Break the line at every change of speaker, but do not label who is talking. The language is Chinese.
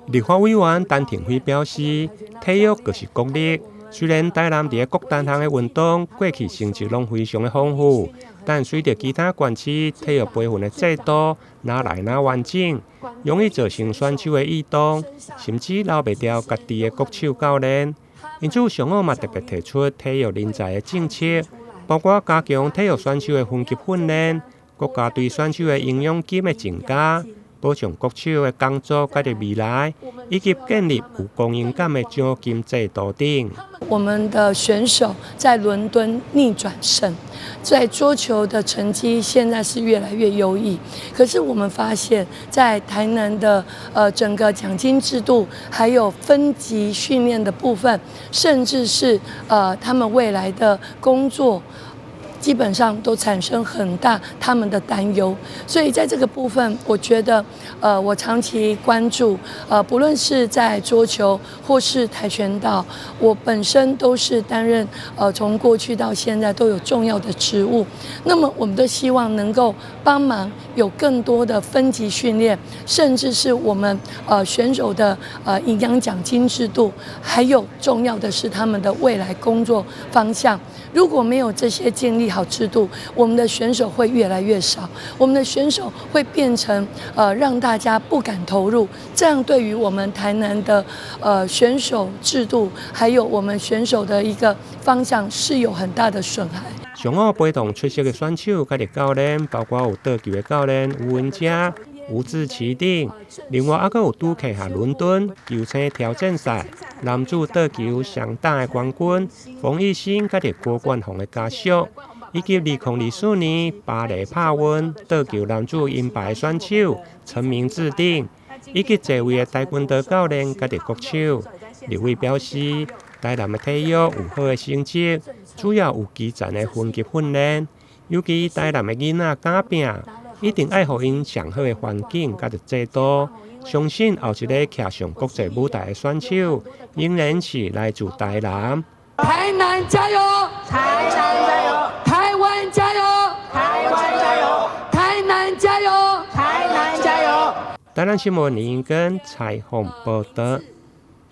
立法委员陈廷辉表示，体育就是国力。虽然台南伫各单项的运动过去成绩拢非常的丰富，但随着其他县市体育培训的制度哪来哪完整，容易造成选手的异动，甚至留袂掉家己的国手教练。因此，上午嘛特别提出体育人才的政策，包括加强体育选手的分级训练，国家对选手的营养金的增加。保障国手的工作甲的未来，以及建立有公平感的奖金制度等。
我们的选手在伦敦逆转胜，在桌球的成绩现在是越来越优异。可是我们发现，在台南的整个奖金制度，还有分级训练的部分，甚至是他们未来的工作。基本上都产生很大他们的担忧，所以在这个部分，我觉得，我长期关注，不论是在桌球或是跆拳道，我本身都是担任，从过去到现在都有重要的职务。那么，我们都希望能够帮忙有更多的分级训练，甚至是我们选手的营养奖金制度，还有重要的是他们的未来工作方向。如果没有这些建立好制度，我们的选手会越来越少，我们的选手会变成让大家不敢投入，这样对于我们台南的选手制度，还有我们选手的一个方向是有很大的损害。
上午陪同出席的选手甲教练，包括有倒球的教练吴文佳、吴志奇等，另外还有拄克下伦敦球星挑战赛男子倒球上大的冠军冯奕新甲郭冠宏的家属，以及2024年巴黎帕运倒球男子银牌选手陈明志等，以及多位的跆拳道教练甲国手。立委表示，台南的体育有好的成绩，主要有基层的分级训练，尤其台南的囡仔打拼。一定爱互因上好的环境甲制度，相信后一个骑上国际舞台的选手，仍然是来自台南。
台南加油！
台南加油！
台湾加油！
台湾加油！
台南加油！
台南加油！
台南新闻林跟采访报道。